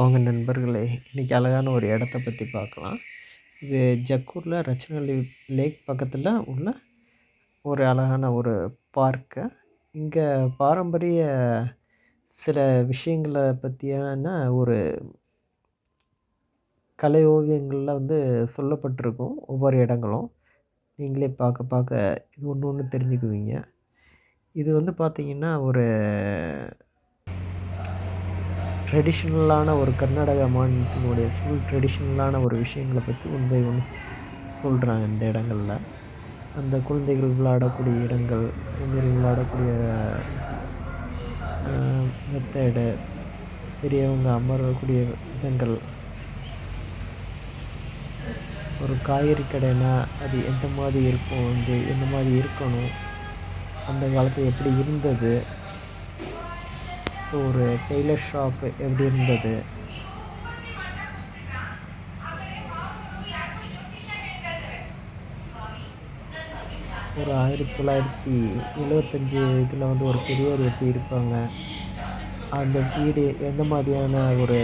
வாங்க நண்பர்களே, இன்றைக்கி அழகான ஒரு இடத்த பற்றி பார்க்கலாம். இது ஜக்கூரில் ரச்சன லேக் பக்கத்தில் உள்ள ஒரு அழகான ஒரு பார்க்கு. இங்கே பாரம்பரிய சில விஷயங்களை பற்றியான ஒரு கலை ஓவியங்களில் சொல்லப்பட்டிருக்கும் ஒவ்வொரு இடங்களும். நீங்களே பார்க்க பார்க்க இது ஒன்று ஒன்று தெரிஞ்சுக்குவீங்க. இது பார்த்திங்கன்னா ஒரு ட்ரெடிஷ்னலான ஒரு கர்நாடகா மாநிலத்தினுடைய ஃபுல் ட்ரெடிஷ்னலான ஒரு விஷயங்களை பற்றி ஒன் பை ஒன் சொல்கிறாங்க இந்த இடங்களில். அந்த குழந்தைகள் விளையாடக்கூடிய இடங்கள், குழந்தைகள் விளையாடக்கூடிய மெத்தேடு, பெரியவங்க அமரக்கூடிய இடங்கள், ஒரு காய்கறி கடைனா அது எந்த மாதிரி இருக்கும், எந்த மாதிரி இருக்கணும், அந்த காலத்தில் எப்படி இருந்தது, ஒரு டெய்லர் ஷாப்பு எப்படி இருந்தது, ஒரு 1975 இதில் ஒரு பெரியவர் எப்படி இருப்பாங்க, அந்த வீடு எந்த மாதிரியான ஒரு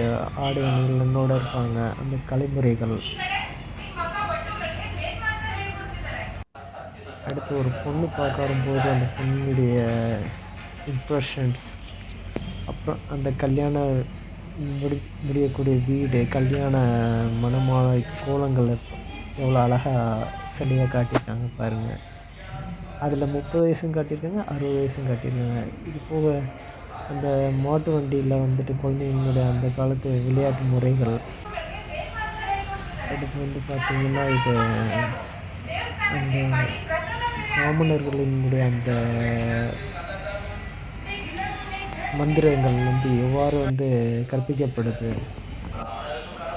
ஆடை அணிகளோடு இருப்பாங்க, அந்த கலைமுறைகள். அடுத்து ஒரு பொண்ணு பார்க்க வரும்போது அந்த பொண்ணுடைய இம்ப்ரெஷன்ஸ், அப்புறம் அந்த கல்யாணம் முடியக்கூடிய வீடு, கல்யாண மணமாலை கோலங்கள் எவ்வளோ அழகாக சிலையாக காட்டியிருக்காங்க பாருங்கள். அதில் 30 வயசும் காட்டியிருக்காங்க, 60 வயசும் காட்டியிருக்காங்க. இது போக அந்த மாட்டு வண்டியில் குழந்தைங்களுடைய அந்த காலத்து விளையாட்டு முறைகள். அடுத்து பார்த்திங்கன்னா இது அந்த காமனர்களினுடைய அந்த மந்திரங்கள் எவ்வாறு கற்பிக்கப்படுது,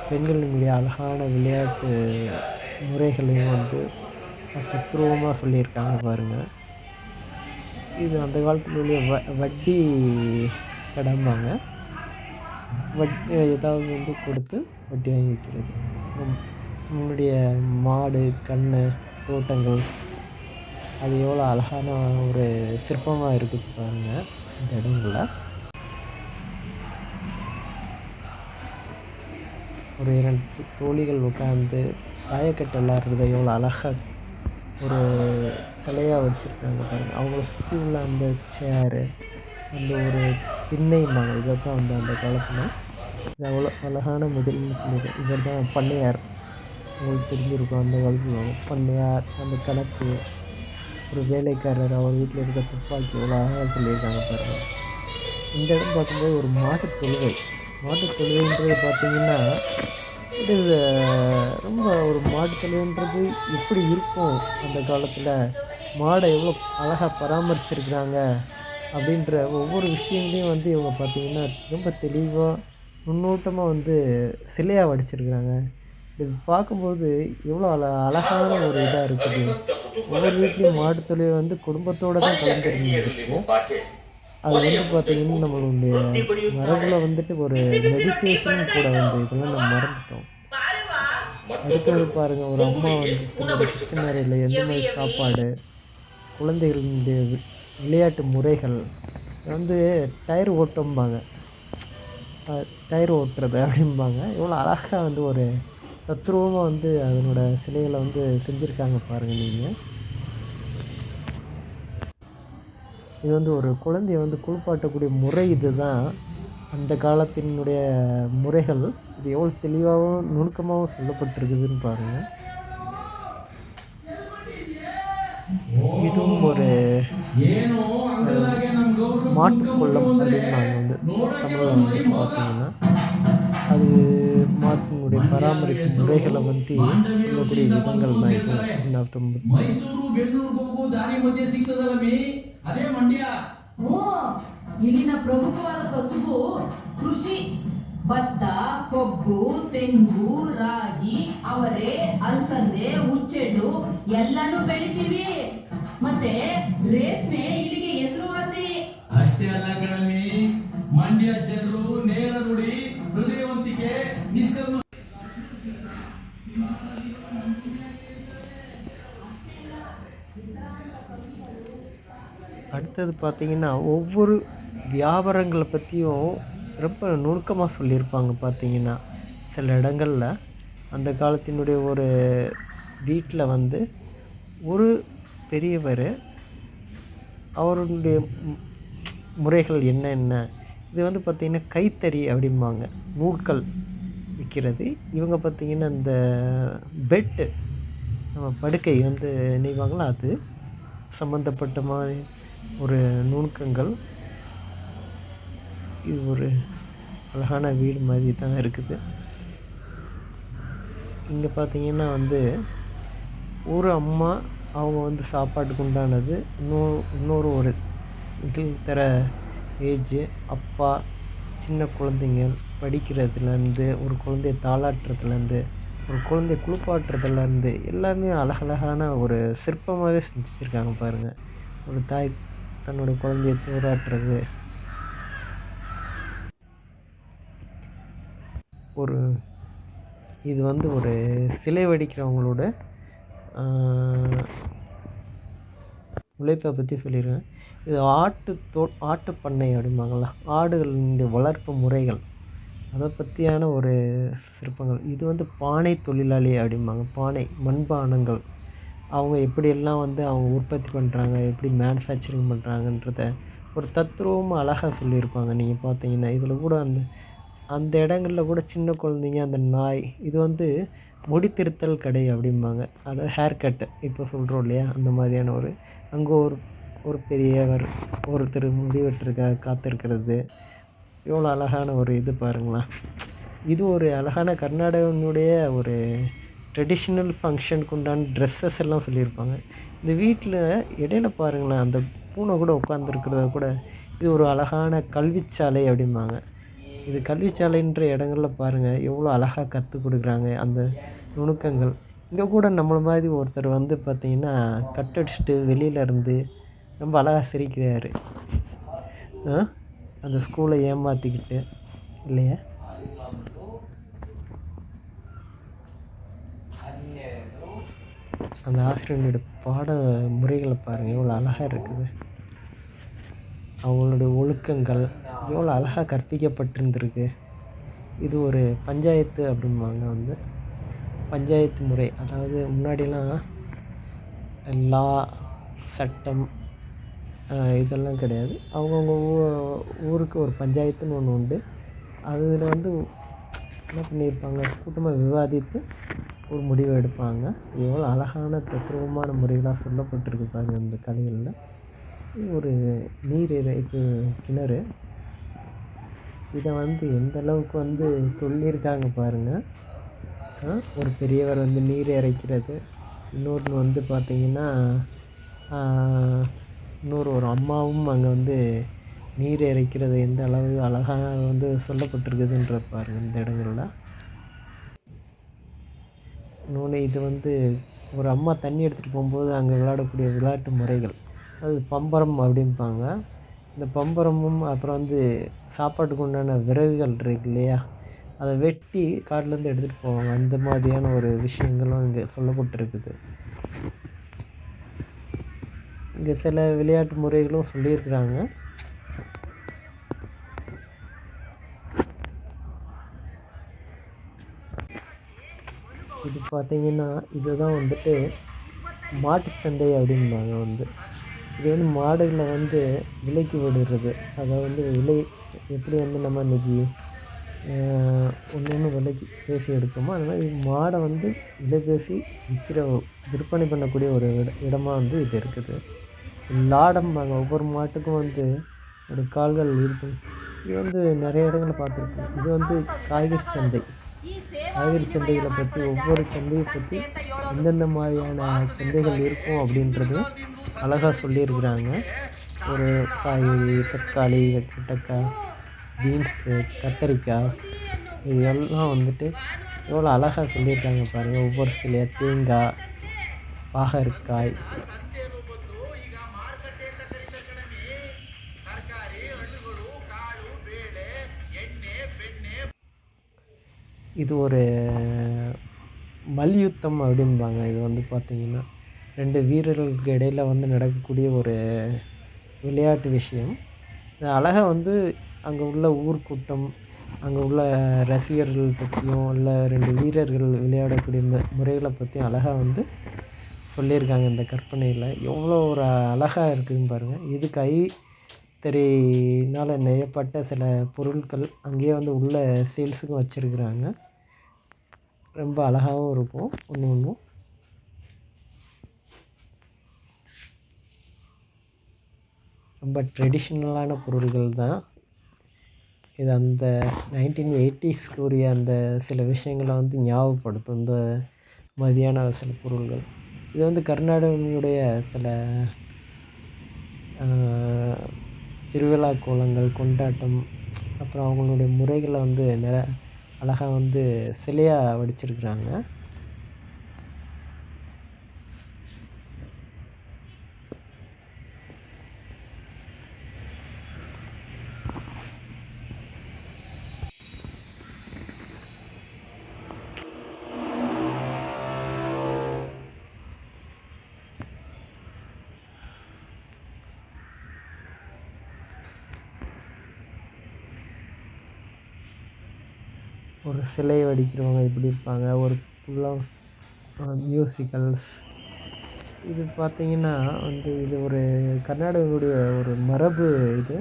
பெண்களினுடைய அழகான விளையாட்டு முறைகளையும் தத்ரூபமாக சொல்லியிருக்காங்க பாருங்கள். இது அந்த காலத்தில் உள்ள வட்டி கடம்பாங்க. ஏதாவது கொடுத்து வட்டி வாங்கி வைக்கிறது. நம்மளுடைய மாடு, கண்ணு, தோட்டங்கள், அது எவ்வளோ அழகான ஒரு சிற்பமாக இருக்குது பாருங்கள் இந்த இடங்களில். ஒரு 2 தோழிகள் உட்காந்து தாயக்கட்டு விளாட்றத எவ்வளோ அழகாக ஒரு சிலையாக வச்சுருக்காங்க பாருங்கள். அவங்கள சுற்றி உள்ள அந்த சேரு, அந்த ஒரு திண்ணைம்பாங்க, இதை தான் அந்த காலத்தில் இது அவ்வளோ அழகான முதல்னு சொல்லியிருக்கேன். இவர் தான் பண்ணையார். உங்களுக்கு தெரிஞ்சிருக்கும் அந்த காலத்தில் பண்ணையார், அந்த கணக்கு, ஒரு வேலைக்காரர், அவர் வீட்டில் இருக்க துப்பாக்கி எவ்வளோ அழகாக சொல்லியிருக்காங்க பாருங்கள். இந்த இடம் பார்க்கும்போது ஒரு மாட்டுத் தொழுவைன்றது பார்த்திங்கன்னா இட் இஸ் ரொம்ப ஒரு மாட்டுத் தொழுவைன்றது எப்படி இருக்கும், அந்த காலத்தில் மாடை எவ்வளோ அழகாக பராமரிச்சிருக்கிறாங்க அப்படின்ற ஒவ்வொரு விஷயங்களையும் இவங்க பார்த்திங்கன்னா ரொம்ப தெளிவாக நுண்ணோட்டமாக சிலையாக வடிச்சிருக்கிறாங்க. இது பார்க்கும்போது எவ்வளோ அழகான ஒரு இதாக இருக்குது. ஒவ்வொரு வீட்லேயும் மாட்டுத் தொழுவை குடும்பத்தோடு தான் கலந்துருந்துருக்கு. அது பார்த்திங்கன்னா நம்மளுடைய மரபில் ஒரு மெடிடேஷனும் கூட இதெல்லாம் நம்ம மறந்துட்டோம். அடுத்தது பாருங்கள், ஒரு அம்மா தன்னோட கிச்சன் அறையில் எந்த மாதிரி சாப்பாடு, குழந்தைகளுடைய விளையாட்டு முறைகள், டயர் ஓட்டம்பாங்க, டயர் ஓட்டுறது அப்படிம்பாங்க. எவ்வளோ அழகாக ஒரு தத்ரூபமாக அதனோட சிலைகளை செஞ்சுருக்காங்க பாருங்கள் நீங்கள். இது ஒரு குழந்தைய குளிப்பாட்டக்கூடிய முறை. இது தான் அந்த காலத்தினுடைய முறைகள். இது எவ்வளோ தெளிவாகவும் நுணுக்கமாகவும் சொல்லப்பட்டிருக்குதுன்னு பாருங்கள். இதுவும் ஒரு மாட்டுக்கொல்லம் அப்படின்னு நாங்கள் தமிழில் பார்த்தீங்கன்னா அது மாட்டினுடைய பராமரிப்பு முறைகளை சொல்லக்கூடிய விதங்கள் தான் இது. ಮೈಸೂರು ಬೆಂಗಳೂರಿಗೆ ಹೋಗೋ ದಾರಿ ಮಧ್ಯೆ ಸಿಗ್ತದಲ್ಲ ಮೀ ಅದೇ ಮಂಡ್ಯ. ಇಲ್ಲಿನ ಪ್ರಮುಖವಾದ ಕಸುಬು ಕೃಷಿ. ಭತ್ತ, ಕೊಬ್ಬು, ತೆಂಗು, ರಾಗಿ, ಅವರೆ, ಅಲಸಂದೆ, ಹುಚ್ಚೆಳ್ಳು ಎಲ್ಲಾನು ಬೆಳಿತೀವಿ. ಮತ್ತೆ ರೇಷ್ಮೆ ಇಲ್ಲಿಗೆ ಹೆಸರುವಾಸಿ. ಅಷ್ಟೇ ಅಲ್ಲ ಕಣಮಿ, ಮಂಡ್ಯ ಜನರು ನೇರ ನುಡಿ, ಹೃದಯವಂತಿಕೆ, ನಿಷ್ಕರ್ಮ. அடுத்தது பார்த்திங்கன்னா ஒவ்வொரு வியாபாரங்களை பற்றியும் ரொம்ப நுணுக்கமாக சொல்லியிருப்பாங்க பார்த்தீங்கன்னா. சில இடங்கள்ல அந்த காலத்தினுடைய ஒரு வீட்டில் வந்து ஒரு பெரியவர் அவருடைய முறைகள் என்னென்ன, இது வந்து பார்த்திங்கன்னா கைத்தறி அப்படிம்பாங்க, நூல்கள் விற்கிறது. இவங்க பார்த்திங்கன்னா இந்த பெட்டு, நம்ம படுக்கை வந்து நெய்வாங்களா அது சம்மந்தப்பட்ட மாதிரி ஒரு நுணுக்கங்கள். இது ஒரு அழகான வீடு மாதிரி தான் இருக்குது. இங்கே பார்த்திங்கன்னா வந்து ஒரு அம்மா அவங்க வந்து சாப்பாட்டுக்கு உண்டானது, இன்னொரு ஒரு மிடில் தர ஏஜு அப்பா, சின்ன குழந்தைங்க படிக்கிறதுலேருந்து, ஒரு குழந்தைய தாளாட்டுறதுலேருந்து, ஒரு குழந்தைய குளிப்பாட்டுறதுலேருந்து எல்லாமே அழகழகான ஒரு சிற்பமாகவே செஞ்சு வச்சுருக்காங்க பாருங்கள். ஒரு தாய் தன்னோட குழந்தைய தூராட்டுறது, ஒரு இது வந்து ஒரு சிலை வடிக்கிறவங்களோட உழைப்பை பற்றி சொல்லியிருக்கேன். இது ஆட்டு பண்ணை அப்படிம்பாங்களா, ஆடுகளினுடைய வளர்ப்பு முறைகள், அதை பற்றியான ஒரு சிற்பங்கள். இது வந்து பானை தொழிலாளி அப்படிம்பாங்க. பானை மண்பானங்கள் அவங்க எப்படியெல்லாம் வந்து அவங்க உற்பத்தி பண்ணுறாங்க, எப்படி மேனுஃபேக்சரிங் பண்ணுறாங்கன்றத ஒரு தத்ரூபமாக அழகாக சொல்லியிருப்பாங்க. நீங்கள் பார்த்தீங்கன்னா இதில் கூட அந்த அந்த இடங்களில் கூட சின்ன குழந்தைங்க, அந்த நாய், இது வந்து முடித்திருத்தல் கடை அப்படிம்பாங்க. அதாவது ஹேர் கட்டு இப்போ சொல்கிறோம் இல்லையா, அந்த மாதிரியான ஒரு அங்கே ஒரு ஒரு பெரியவர் ஒருத்தர் முடி வெட்டுறதுக்காக காத்திருக்கிறது. எவ்வளோ அழகான ஒரு இது பாருங்களேன். இது ஒரு அழகான கர்நாடகனுடைய ஒரு ட்ரெடிஷ்னல் ஃபங்க்ஷனுக்கு உண்டான ட்ரெஸ்ஸஸ் எல்லாம் சொல்லியிருப்பாங்க. இந்த வீட்டில் இடையில பாருங்களேன், அந்த பூனை கூட உட்காந்துருக்கிறத கூட இது ஒரு அழகான கல்விச்சாலை அப்படிம்பாங்க. இது கல்விச்சாலைன்ற இடங்களில் பாருங்கள் எவ்வளோ அழகாக கற்றுக் கொடுக்குறாங்க அந்த நுணுக்கங்கள். இங்கே கூட நம்மள மாதிரி ஒருத்தர் வந்து பார்த்திங்கன்னா கட்டடிச்சுட்டு வெளியில் இருந்து ரொம்ப அழகாக சிரிக்கிறாரு. அந்த ஸ்கூலை ஏமாற்றிக்கிட்டு இல்லையா. அந்த ஆசிரியர்களுடைய பாட முறைகளை பாருங்கள் எவ்வளோ அழகாக இருக்குது. அவங்களுடைய ஒழுக்கங்கள் எவ்வளோ அழகாக கற்பிக்கப்பட்டிருந்திருக்கு. இது ஒரு பஞ்சாயத்து அப்படிம்பாங்க வந்து பஞ்சாயத்து முறை. அதாவது முன்னாடிலாம் லா, சட்டம் இதெல்லாம் கிடையாது. அவங்கவுங்க ஊருக்கு ஒரு பஞ்சாயத்துன்னு ஒன்று உண்டு. அதில் வந்து என்ன பண்ணியிருப்பாங்க, கூட்டமாக விவாதித்து ஒரு முடிவை எடுப்பாங்க. எவ்வளோ அழகான தத்ரூபமான முறைகளாக சொல்லப்பட்டிருக்கு பாருங்கள் இந்த கலைகளில். ஒரு நீர் இறைப்பு கிணறு, இதை வந்து எந்த அளவுக்கு வந்து சொல்லியிருக்காங்க பாருங்கள். ஒரு பெரியவர் வந்து நீர் இறைக்கிறது, இன்னொன்று வந்து பார்த்திங்கன்னா ஒரு அம்மாவும் அங்கே வந்து நீர் இறைக்கிறது எந்த அளவு அழகாக வந்து சொல்லப்பட்டிருக்குதுன்ற பாருங்கள் இந்த இடங்களில். இன்னொன்று இது வந்து ஒரு அம்மா தண்ணி எடுத்துகிட்டு போகும்போது அங்கே விளையாடக்கூடிய விளையாட்டு முறைகள், அது பம்பரம் அப்படிம்பாங்க. இந்த பம்பரமும் அப்புறம் வந்து சாப்பாட்டுக்கு உண்டான விறகுகள் இருக்கு இல்லையா, அதை வெட்டி காட்டிலேருந்து எடுத்துகிட்டு போவாங்க. அந்த மாதிரியான ஒரு விஷயங்களும் இங்கே சொல்லப்பட்டிருக்குது. இங்கே சில விளையாட்டு முறைகளும் சொல்லியிருக்கிறாங்க. இது பார்த்திங்கன்னா இதுதான் வந்துட்டு மாட்டுச்சந்தை அப்படிம்பாங்க வந்து. இது வந்து மாடுகளை வந்து விலைக்கு விடுறது, அதை வந்து விலை எப்படி வந்து நம்ம இன்றைக்கி ஒன்று விலைக்கு பேசி எடுத்தோமோ அது மாதிரி மாடை வந்து விலை பேசி விற்பனை பண்ணக்கூடிய ஒரு இடமா வந்து இது இருக்குது. லாடம்பாங்க. ஒவ்வொரு மாட்டுக்கும் வந்து ஒரு கால்கள் இருக்கும். இது வந்து நிறைய இடங்களில் பார்த்துருக்கோம். இது வந்து காய்கறி சந்தை. காய்கறி சந்தைகளை பற்றி, ஒவ்வொரு சந்தையை பற்றி எந்தெந்த மாதிரியான சந்தைகள் இருக்கும் அப்படின்றது அழகாக சொல்லியிருக்கிறாங்க. ஒரு காய்கறி, தக்காளி, வெண்டைக்காய், பீன்ஸு, கத்தரிக்காய், இது எல்லாம் வந்துட்டு எவ்வளோ அழகாக சொல்லியிருக்காங்க பாருங்கள். ஒவ்வொரு சில தேங்காய், பாகற்காய், இது ஒரு மல்யுத்தம் அப்படிம்பாங்க. இது வந்து பார்த்திங்கன்னா 2 வீரர்களுக்கு இடையில் வந்து நடக்கக்கூடிய ஒரு விளையாட்டு விஷயம். இது அழகாக வந்து அங்கே உள்ள ஊர்க்கூட்டம், அங்கே உள்ள ரசிகர்கள் பற்றியும், இல்லை 2 வீரர்கள் விளையாடக்கூடிய முறைகளை பற்றியும் அழகா வந்து சொல்லியிருக்காங்க இந்த கற்பனையில். எவ்வளோ ஒரு அழகா இருக்குதுன்னு பாருங்கள். இது கைத்தறினால் நெய்யப்பட்ட சில பொருட்கள் அங்கேயே வந்து உள்ள சேல்ஸுக்கும் வச்சுருக்குறாங்க. ரொம்ப அழகாகவும் இருக்கும் ஒன்று ஒன்றும். ரொம்ப ட்ரெடிஷ்னலான பொருள்கள் தான். இது அந்த 1980ஸ்க்கு உரிய அந்த சில விஷயங்களை வந்து ஞாபகப்படுத்தும் இந்த மாதிரியான சில பொருள்கள். இது வந்து கர்நாடகனுடைய சில திருவிழா கோலங்கள், கொண்டாட்டம், அப்புறம் அவங்களுடைய முறைகளை வந்து அழகா வந்து சிலையாக வடிச்சிருக்கிறாங்க. ஒரு சிலை வடிக்கிறவங்க எப்படி இருப்பாங்க, ஒரு மியூசிக்கல்ஸ். இது பார்த்திங்கன்னா வந்து இது ஒரு கர்நாடகனுடைய ஒரு மரபு. இது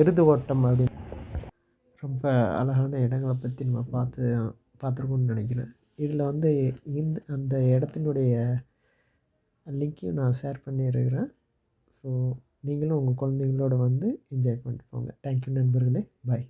எருது ஓட்டம் அப்படின்னு ரொம்ப அழகான இடங்களை பற்றி நம்ம பார்த்துருக்கோம்னு நினைக்கிறேன். இதில் வந்து அந்த இடத்தினுடைய லிங்க்கையும் நான் ஷேர் பண்ணியிருக்கிறேன். ஸோ நீங்களும் உங்கள் குழந்தைங்களோட வந்து என்ஜாய் பண்ணிட்டு போங்க. தேங்க்யூ நண்பர்களே. பாய்.